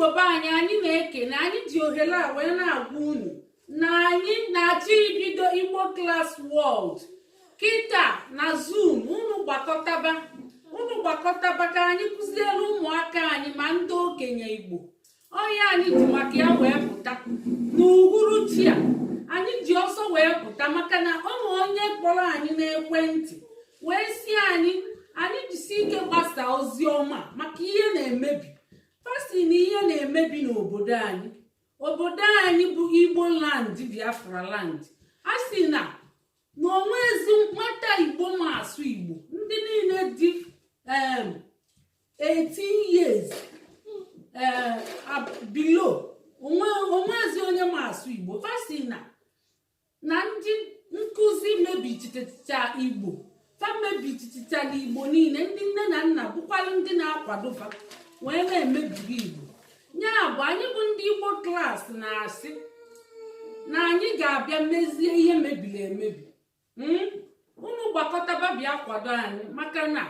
Igbo be anyị na-ekene, anyị ji ohere a wee na-agwa unu na anyị na-achọ ibido Igbo Class World kịta na Zoom. Unu gbakọtaba ka anyị kụziere ụmụaka anyị ma ndị okenye Igbo. Ọya anyị ji maka ya wee pụta n'uhuruchi a, anyị ji ọsọ wee pụta maka na ụmụ onye kpọrọ anyị n'ekwentị wee si anyị jisi ike gbasa ozi ọma maka ihe na-emebi pasi na ihe na-emebi n'obodo anyị. Obodo anyị bụ Igbo land, Biafra land. A sị na onwe ezi nwata Igbo ma asụ Igbo, ndị niile dị 18 years below, onwe ezi onye ma asụ Igbo. Pasi na ndị nkụzi mebichicha Igbo, mebichichara Igbo niile. Ndị nne na nna bụkwara ndị na-akwado fa wee na-emebiri Igbo. Ya bụ anyị bụ ndị Igbo Class na-asị na anyị ga-abịa mezie ihe mebiri emebi. Unu gbakọtaba bịa kwado anyị maka na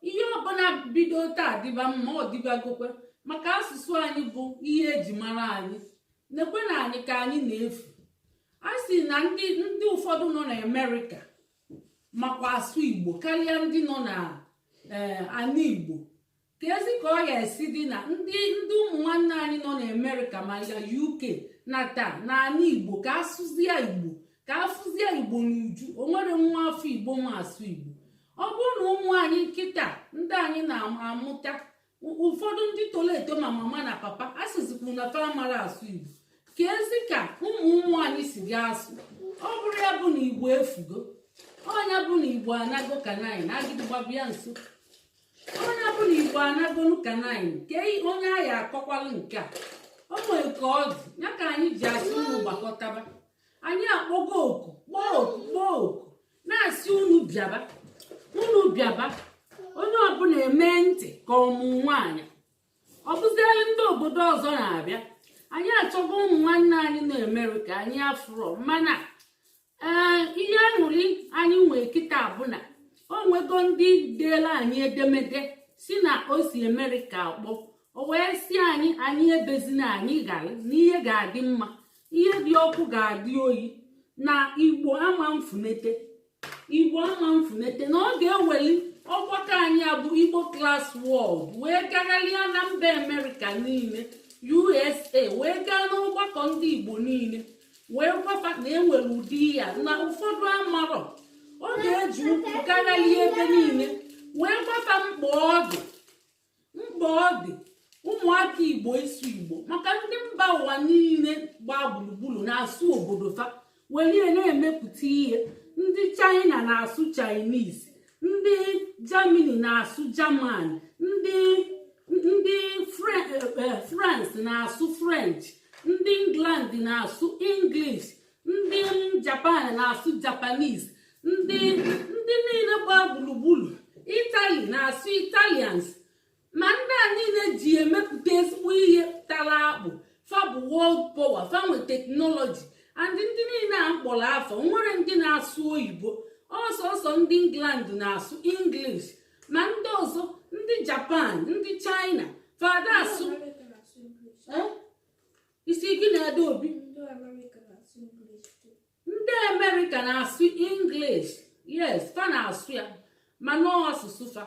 ihe ọbụla bido taa dịba mma, ọ dịbagokwe maka asụsụ anyị bụ ihe eji mara anyị. Nekwe na anyị ka anyị na-efu. A sị na ndị ụfọdụ nọ na Amerịka makwa asụ Igbo karịa ndị nọ na ana Igbo. Ka ezi ka ọ ga-esi dị na ndị ụmụ nwanne anyị nọ na Amerịka ma ya UK na taa na ana Igbo ka asụzie Igbo, ka afụzie Igbo n'uju. O nwere nwa afọ Igbo ma asụ Igbo. Ọ bụrụ na ụmụ anyị nkịta ndị anyị na-amụta, ụfọdụ ndị toro eto ma mama na papa asụzikwu na fa mara asụ Igbo, ka ezi ka ụmụ anyị si ga-asụ. Ọ bụrụ ya bụ na Igbo efugo, ọnya bụ na Igbo anago ka nanyị na agịdịgbabịa nso, ọnya bụ na Igbo anagonu ka nanyị ka onye anyị akọkwalụ nke a. O nwere ka ọ dị ya ka anyị ji asị unu gbakọtaba. Anyị akpọgo oku kpọọ oku na-asị unu bịaba, onye ọbụla eme ntị ka ọmụ nwaanyị. Ọ bụziela ndị obodo ọzọ na-abịa, anyị achọgo ụmụ nwanne anyị na-Amerịka anyị afụrọ. Mana ihe aṅụrị anyị nwee kịta bụ na o nwego ndị deela anyị edemede si na o si Amerịka akpọ, o wee si anyị ebezina, anyị gara n'ihe ga-adị mma, ihe dị ọkụ ga-adị oyi, na Igbo ama mfunete na ọ ga-eweli ọgbakọ anyị abụ Igbo Class World wee garalịa na mba Amerịka niile, USA, wee gaa n'ọgbakọ ndị Igbo niile wee gwafa na enwere ụdị ya na ụfọdụ amarọ. Ọ ga-eji ụkwụ garalie ebe niile wee gwafa mkpa ọ dị ụmụaka Igbo ịsụ Igbo, maka ndị mba ụwa niile gbaa gburugburu na-asụ obodo fa were na-emepụta ihe. Ndị China na-asụ Chinese, ndị Germany na-asụ German, ndị France na-asụ French, ndị England na-asụ English, ndị Japan na-asụ Japanese, ndị niile gbaa gburugburu Italy na-asụ Italians. Ma ndị a niile ji emepụta ezigbo ihe tara akpụ. Fa bụ world power, fa nwe teknọlọji, and ndị niile a mkpọrọ afọ nwere ndị na-asụ oyibo. Ọsọsọ ndị England na-asụ English, ma ndị ọzọ ndị Japan, ndị China fada asụ isi gị na-ede obi. Ndị Amerịka na-asụ English, yes, fa na-asụ ya, ma nọọ asụsụ fa.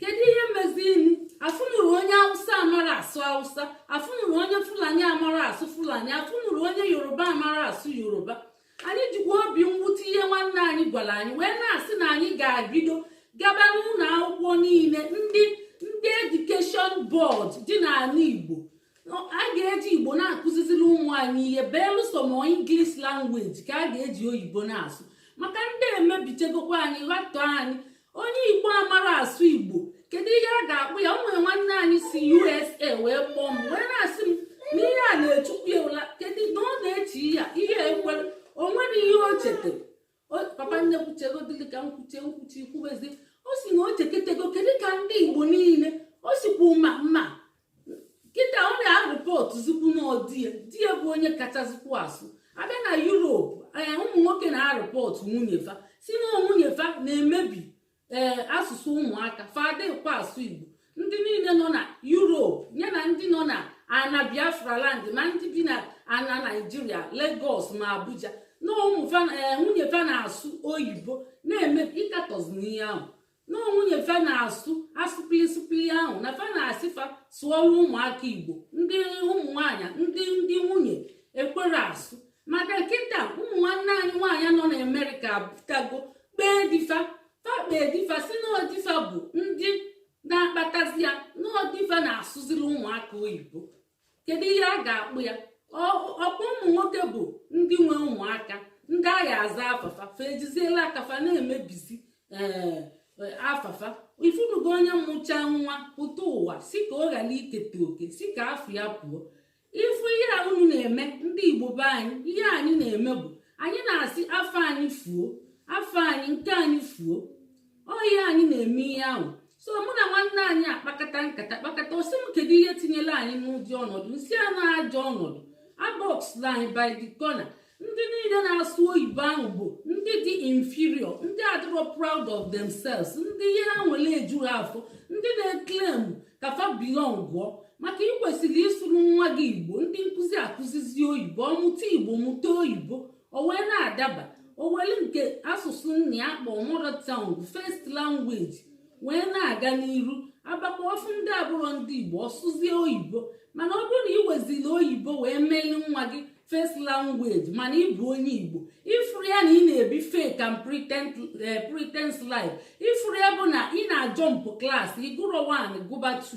Kedu ihe mezini? Afụnụrụ onye Hausa amara asụ Hausa, afụnụrụ onye Fulani amara asụ Fulani, afụnụrụ onye Yoruba amara asụ Yoruba. Anyị jikwa obi mwute ihe nwanne anyị gwara anyị wee na-asị na anyị ga-ebido gaba n'ụlọ akwụkwọ niile ndị edukeshọn bọọdụ dị n'ala Igbo. A ga-eji Igbo na-akụziziri ụmụ anyị ihe, belụsọ ma English language ka a ga-eji oyibo na-asụ, maka ndị emebichegokwa anyị ghatọ anyị. Onye Igbo amara asụ Igbo, kedu ihe a ga-akpụ ya? O nwere nwanne anyị si USA wee kpọọ m wee na-asị m na ihe a na-echukwu ya ụla, kedu na ọ na-echi ya ihe ekwere, o nwere ihe o chetara. Papa nnekwuchegodili ka nkwuchi ikwubezi, o si na o cheketego kedu ka ndị Igbo niile o sikwu ma kịta ọ na-arụpọtụ zikwu na di ya bụ onye kachasịkwu asụ. Abịa na Europe, ụmụ nwoke na-arụpọtụ nwunye fa si na nwunye fa na-emebi asụsụ ụmụaka, fada kwa asụ Igbo. ndị niile nọ na Europe ya na ndị nọ na ana Biafra land ma ndị bi na ana Nigeria Lagos ma Abuja na nwunye fa na-asụ oyibo na-eme ịkatọzi n'ihe ahụ na nwunye fa na-asụ asụpịlịsụpịlị ahụ na fa na-asị fa sụọrọ ụmụaka Igbo ndị ụmụ nwaanyị ndị nwunye ekwere asụ maka nkịta ụmụ nwanne anyị nwaanyị nọ na Amerịka pụtago kpee difa si n'odifa bụ ndị na-akpatazi ya n'odifa na-asụziri ụmụaka oyibo. Kedu ihe a ga-akpụ ya? Ọkwa ụmụ nwoke bụ ndị nwe ụmụaka ndị agha aza afafa fa ejiziela akafa na-emebizi afafa. Ifunugo onye mụcha nwa pụta ụwa si ka ọ ghara iketa oke si ka afọ ya pụọ. Ifu ihe a unu na-eme ndị Igbo be anyị, ihe anyị na-eme bụ anyị na-asị afọ anyị fuo, afọ anyị nke anyị fuo. Ihe anyị na-eme ihe ahụ. So mụ na nwanne anyị akpakata nkata kpakata osi m kedu ihe tinyela anyị n'ụdị ọnọdụ nsi a na-ajọ ọnọdụ aboxla anyị by the corner. Ndị niile na-asụ oyibo ahụ bụ ndị dị inferior, ndị adịrọ proud of themselves, ndị ihe ha nwere ejuru afọ, ndị na-eklem ka fa belong gụọ maka ị kwesịrị ịsụrụ nwa gị Igbo. Ndị nkụzi akụzizi oyibo, ọmụta Igbo mụta oyibo, o wee na-adaba oweli nke asụsụ nna ya kpọ mother tongue first language wee na-aga n'iru agbakwa ọfụ ndị abụrọ ndị Igbo ọsụzie oyibo. Mana ọ bụrụ na ị wezili oyibo wee meeli nwa gị first language mana ị bụ onye Igbo, ifuru ya na ị na-ebi fake and pretense life, ifuru ya bụ na ị na-ajọmpụ klaasị ịgụrọ 1 gụba 2,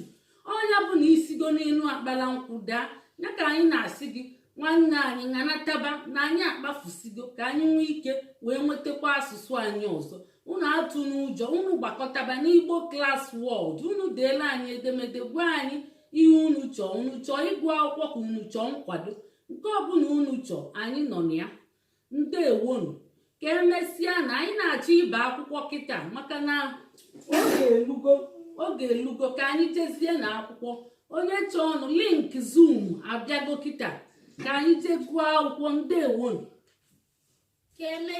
ọnya bụ na isigo n'elu akpala nkwụ daa. Ya ka anyị na-asị gị nwanne anyị ṅanataba na anyị akpafusigo ka anyị nwee ike wee nwetakwa asụsụ anyị ọzọ. Unu atụ n'ụjọ, unu gbakọtaba n'Igbo Class World, unu deela anyị edemede gwa anyị ihe unu chọọ ịgụ akwụkwọ ka unu chọọ nkwado nke ọbụla unu chọọ anyị nọ na ya. Ndewonu, ka emesịa na anyị na-achọ ibe akwụkwọ kịta maka na oge elugo ka anyị jezie na akwụkwọ. Onye chọọ ọnụ link Zoom abịago kịta ka anyị jee gụọ akwụkwọ. Ndewonu. Que me